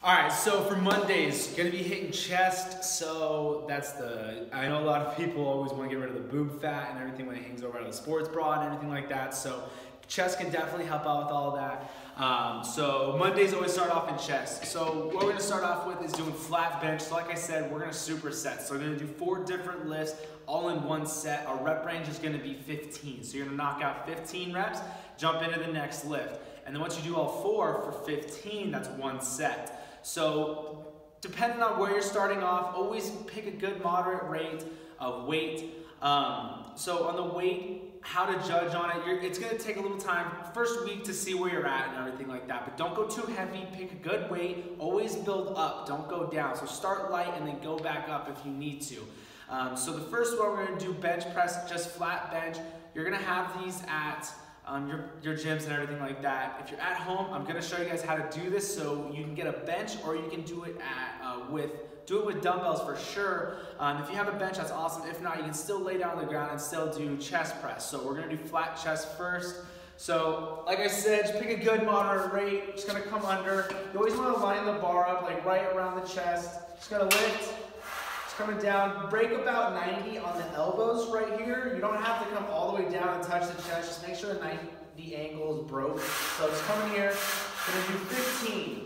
All right, so for Mondays, gonna be hitting chest. So I know a lot of people always want to get rid of the boob fat and everything when it hangs over out of the sports bra and everything like that. So chest can definitely help out with all that. So Mondays always start off in chest. So what we're gonna start off with is doing flat bench. So like I said, we're gonna superset. So we're gonna do 4 different lifts all in one set. Our rep range is gonna be 15. So you're gonna knock out 15 reps, jump into the next lift. And then once you do all 4 for 15, that's 1 set. So depending on where you're starting off, always pick a good moderate rate of weight. So on the weight, how to judge on it, it's going to take a little time, first week, to see where you're at and everything like that. But don't go too heavy, pick a good weight, always build up, don't go down. So start light and then go back up if you need to. So the first one, we're going to do bench press, just flat bench. You're going to have these at your gyms and everything like that. If you're at home, I'm gonna show you guys how to do this so you can get a bench, or you can do it with dumbbells for sure. If you have a bench, that's awesome. If not, you can still lay down on the ground and still do chest press. So we're gonna do flat chest first. So like I said, just pick a good moderate rate. Just gonna come under. You always wanna line the bar up like right around the chest. Just gonna lift. Coming down, break about 90 on the elbows right here. You don't have to come all the way down and touch the chest. Just make sure the 90 angle is broke. So just come in here, you're gonna do 15.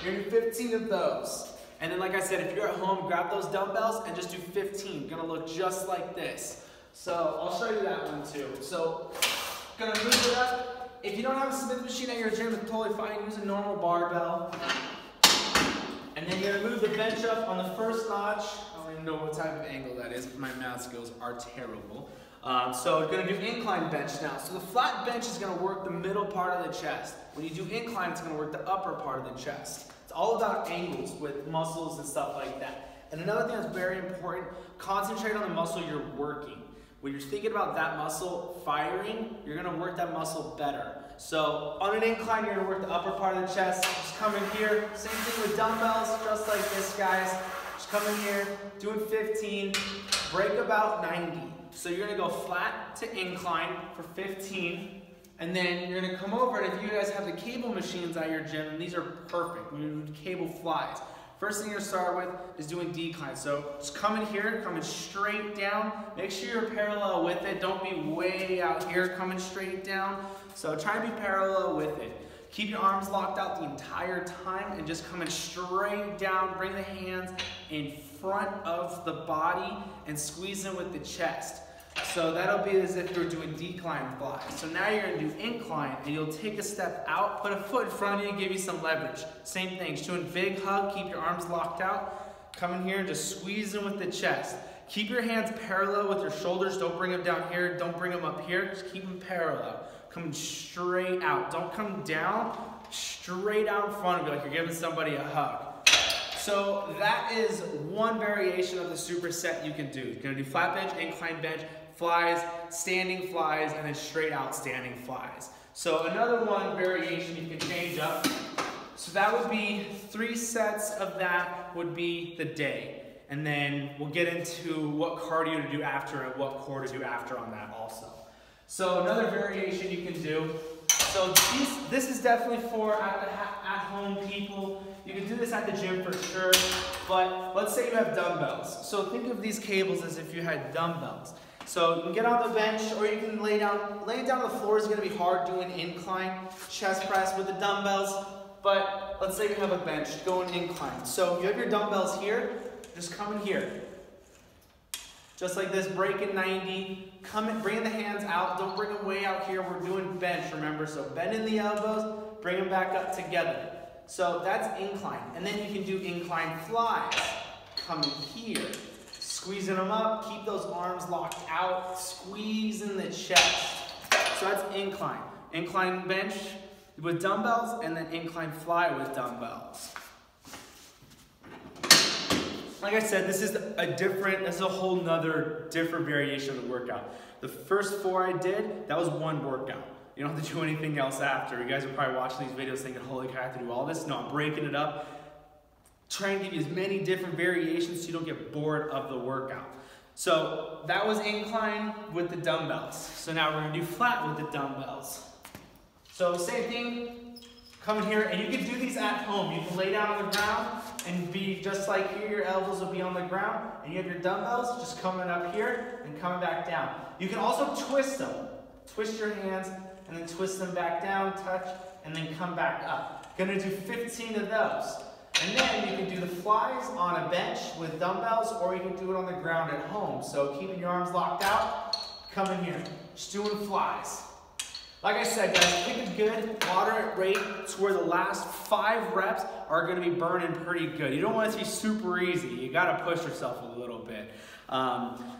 You're gonna do 15 of those. And then like I said, if you're at home, grab those dumbbells and just do 15. Gonna look just like this. So I'll show you that one too. So gonna move it up. If you don't have a Smith machine at your gym, it's totally fine. Use a normal barbell. And then you're gonna move the bench up on the first notch. I don't even know what type of angle that is, but my math skills are terrible. So we're gonna do incline bench now. So the flat bench is gonna work the middle part of the chest. When you do incline, it's gonna work the upper part of the chest. It's all about angles with muscles and stuff like that. And another thing that's very important, concentrate on the muscle you're working. When you're thinking about that muscle firing, you're gonna work that muscle better. So on an incline, you're gonna work the upper part of the chest. Just come in here, same thing with dumbbells, just like this, guys. Just come in here, doing 15, break about 90. So you're gonna go flat to incline for 15, and then you're gonna come over, and if you guys have the cable machines at your gym, and these are perfect, we're gonna do cable flies. First thing you're gonna start with is doing decline. So just come in here, coming straight down. Make sure you're parallel with it. Don't be way out here coming straight down. So try to be parallel with it. Keep your arms locked out the entire time and just coming straight down. Bring the hands in front of the body and squeeze in with the chest. So that'll be as if you're doing decline flies. So now you're gonna do incline, and you'll take a step out, put a foot in front of you, and give you some leverage. Same thing, just doing big hug, keep your arms locked out. Come in here and just squeeze in with the chest. Keep your hands parallel with your shoulders. Don't bring them down here, don't bring them up here, just keep them parallel. Coming straight out. Don't come down, straight out in front of you like you're giving somebody a hug. So that is one variation of the superset you can do. You're gonna do flat bench, incline bench, flies, standing flies, and then straight out standing flies. So another one variation you can change up. So that would be 3 sets of that would be the day. And then we'll get into what cardio to do after and what core to do after on that also. So another variation you can do. So this is definitely for at-home people. You can do this at the gym for sure, but let's say you have dumbbells. So think of these cables as if you had dumbbells. So you can get on the bench, or you can lay down. Laying down on the floor is gonna be hard doing incline chest press with the dumbbells, but let's say you have a bench, going incline. So you have your dumbbells here, just come in here. Just like this, break at 90, come in, bring the hands out, don't bring them way out here, we're doing bench, remember? So bend in the elbows, bring them back up together. So that's incline, and then you can do incline flies. Come in here, squeezing them up, keep those arms locked out, squeeze in the chest. So that's incline. Incline bench with dumbbells, and then incline fly with dumbbells. Like I said, this is a whole nother different variation of the workout. The first 4 I did, that was one workout. You don't have to do anything else after. You guys are probably watching these videos thinking, holy cow, I have to do all this. No, I'm breaking it up. Trying to give you as many different variations so you don't get bored of the workout. So that was incline with the dumbbells. So now we're gonna do flat with the dumbbells. So same thing, come in here, and you can do these at home. You can lay down on the ground and be just like here, your elbows will be on the ground, and you have your dumbbells just coming up here and coming back down. You can also twist them. Twist your hands and then twist them back down, touch, and then come back up. Gonna do 15 of those. And then you can do the flies on a bench with dumbbells, or you can do it on the ground at home. So keeping your arms locked out, come in here, just doing flies. Like I said, guys, pick a good, moderate rate to where the last 5 reps are gonna be burning pretty good. You don't want it to be super easy. You gotta push yourself a little bit.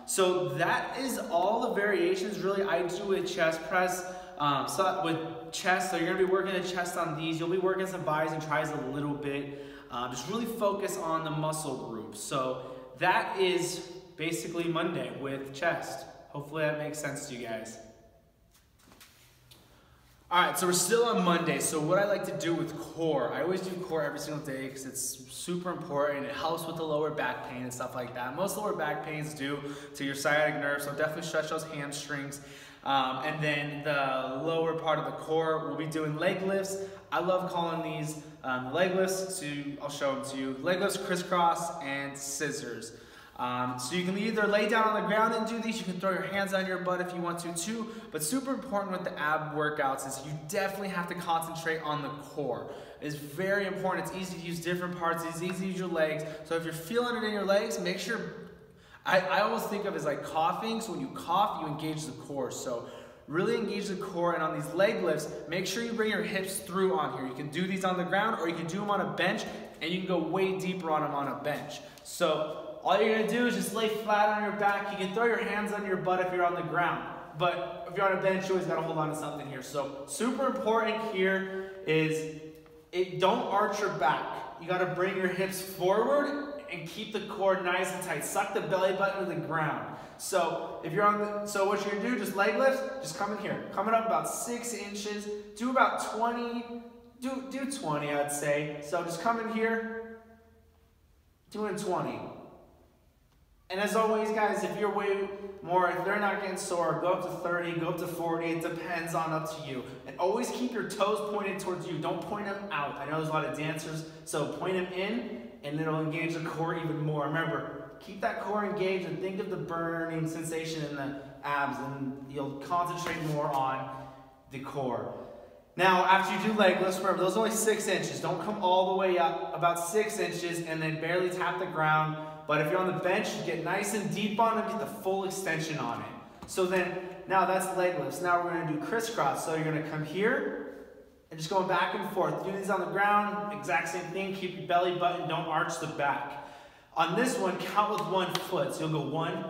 So that is all the variations really I do with chest press. So with chest, so you're gonna be working the chest on these. You'll be working some bis and tris a little bit. Just really focus on the muscle groups. So that is basically Monday with chest. Hopefully that makes sense to you guys. All right, so we're still on Monday. So what I like to do with core, I always do core every single day because it's super important. It helps with the lower back pain and stuff like that. Most lower back pains due to your sciatic nerve, so definitely stretch those hamstrings. And then the lower part of the core, we'll be doing leg lifts. I love calling these leg lifts, so I'll show them to you. Leg lifts, crisscross, and scissors. So you can either lay down on the ground and do these, you can throw your hands on your butt if you want to too, but super important with the ab workouts is you definitely have to concentrate on the core. It's very important. It's easy to use different parts, it's easy to use your legs, so if you're feeling it in your legs, make sure, I always think of it as like coughing, so when you cough, you engage the core. So really engage the core, and on these leg lifts, make sure you bring your hips through on here. You can do these on the ground, or you can do them on a bench, and you can go way deeper on them on a bench. So all you're gonna do is just lay flat on your back. You can throw your hands on your butt if you're on the ground, but if you're on a bench, you always gotta hold on to something here. So super important here is don't arch your back. You gotta bring your hips forward and keep the core nice and tight. Suck the belly button to the ground. So if you're on the, so what you're gonna do, just leg lifts, just come in here. Coming up about 6 inches, do about 20, do 20 I'd say. So just come in here, doing 20. And as always, guys, if you're way more, if they're not getting sore, go up to 30, go up to 40. It depends on up to you. And always keep your toes pointed towards you. Don't point them out. I know there's a lot of dancers, so point them in, and it'll engage the core even more. Remember, keep that core engaged and think of the burning sensation in the abs, and you'll concentrate more on the core. Now, after you do leg lifts, remember, those are only 6 inches. Don't come all the way up, about 6 inches, and then barely tap the ground. But if you're on the bench, you get nice and deep on it, get the full extension on it. So then, now that's leg lifts. Now we're gonna do crisscross. So you're gonna come here, and just going back and forth. Do these on the ground, exact same thing. Keep your belly button, don't arch the back. On this one, count with 1 foot. So you'll go 1,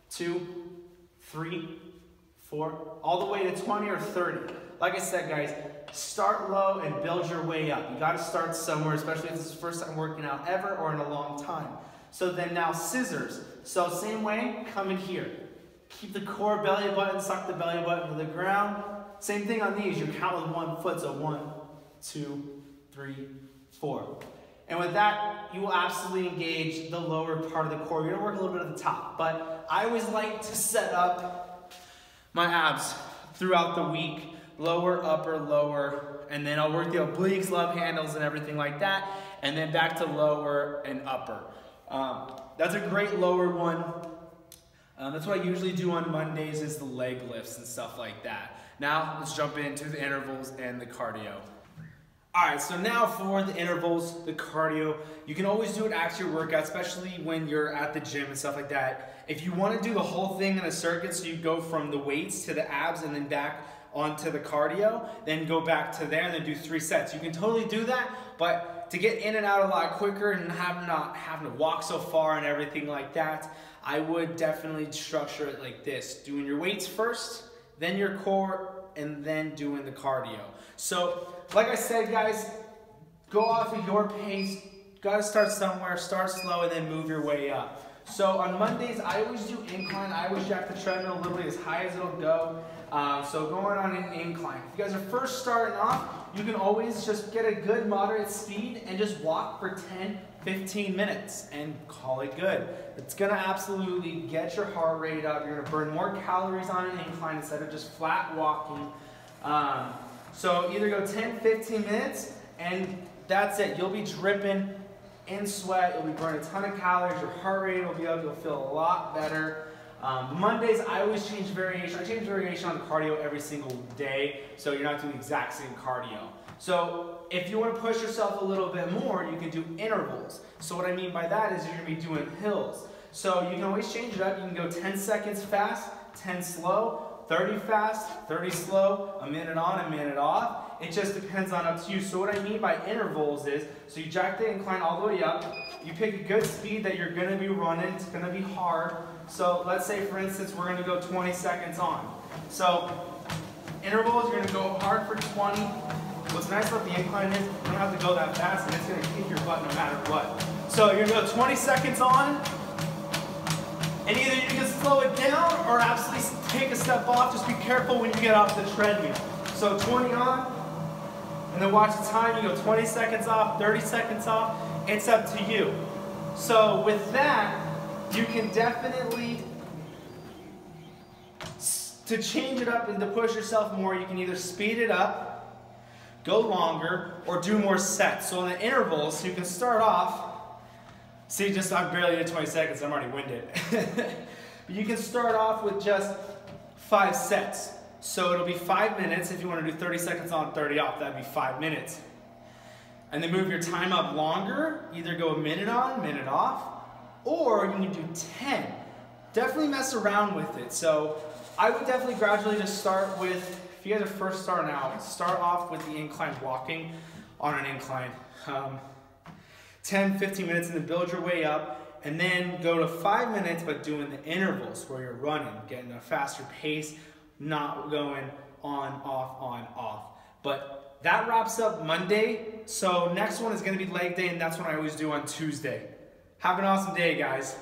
2, 3, 4, all the way to 20 or 30. Like I said, guys, start low and build your way up. You gotta start somewhere, especially if this is the first time working out ever or in a long time. So then now scissors. So same way, come in here. Keep the core belly button, suck the belly button to the ground. Same thing on these, you count with 1 foot. So 1, 2, 3, 4. And with that, you will absolutely engage the lower part of the core. You're gonna work a little bit at the top, but I always like to set up my abs throughout the week. Lower, upper, lower, and then I'll work the obliques, love handles, and everything like that, and then back to lower and upper. That's a great lower one. That's what I usually do on Mondays is the leg lifts and stuff like that. Now, let's jump into the intervals and the cardio. All right, so now for the intervals, the cardio, you can always do it after your workout, especially when you're at the gym and stuff like that. If you want to do the whole thing in a circuit, so you go from the weights to the abs and then back onto the cardio, then go back to there and then do 3 sets. You can totally do that, but to get in and out a lot quicker and not having to walk so far and everything like that, I would definitely structure it like this. Doing your weights first, then your core, and then doing the cardio. So, like I said, guys, go off of your pace. Gotta start somewhere, start slow, and then move your way up. So on Mondays, I always do incline. I always jack the treadmill literally as high as it'll go. So going on an incline. If you guys are first starting off, you can always just get a good moderate speed and just walk for 10, 15 minutes and call it good. It's gonna absolutely get your heart rate up. You're gonna burn more calories on an incline instead of just flat walking. So either go 10, 15 minutes, and that's it. You'll be dripping in sweat. You'll be burning a ton of calories. Your heart rate will be up. You'll feel a lot better. Mondays, I always change variation. I change variation on the cardio every single day, so you're not doing the exact same cardio. So if you want to push yourself a little bit more, you can do intervals. So what I mean by that is you're going to be doing hills. So you can always change it up. You can go 10 seconds fast, 10 slow, 30 fast, 30 slow, a minute on, a minute off. It just depends on up to you. So what I mean by intervals is, so you jack the incline all the way up, you pick a good speed that you're going to be running, it's going to be hard. So let's say, for instance, we're going to go 20 seconds on. So intervals, you're going to go hard for 20. What's nice about the incline is you don't have to go that fast, and it's going to kick your butt no matter what. So you're going to go 20 seconds on, and either you can slow it down or absolutely take a step off. Just be careful when you get off the treadmill. So 20 on, and then watch the time. You go 20 seconds off, 30 seconds off. It's up to you. So with that, you can definitely, to change it up and to push yourself more, you can either speed it up, go longer, or do more sets. So in the intervals, you can start off, see, just I barely did 20 seconds, I'm already winded. But you can start off with just 5 sets. So it'll be 5 minutes. If you want to do 30 seconds on, 30 off, that'd be 5 minutes. And then move your time up longer, either go a minute on, minute off, or you can do 10. Definitely mess around with it. So I would definitely gradually just start with, if you guys are first starting out, start off with the incline walking on an incline. 10, 15 minutes, and then build your way up, and then go to 5 minutes, but doing the intervals where you're running, getting a faster pace, not going on, off. But that wraps up Monday. So next one is going to be leg day, and that's what I always do on Tuesday. Have an awesome day, guys.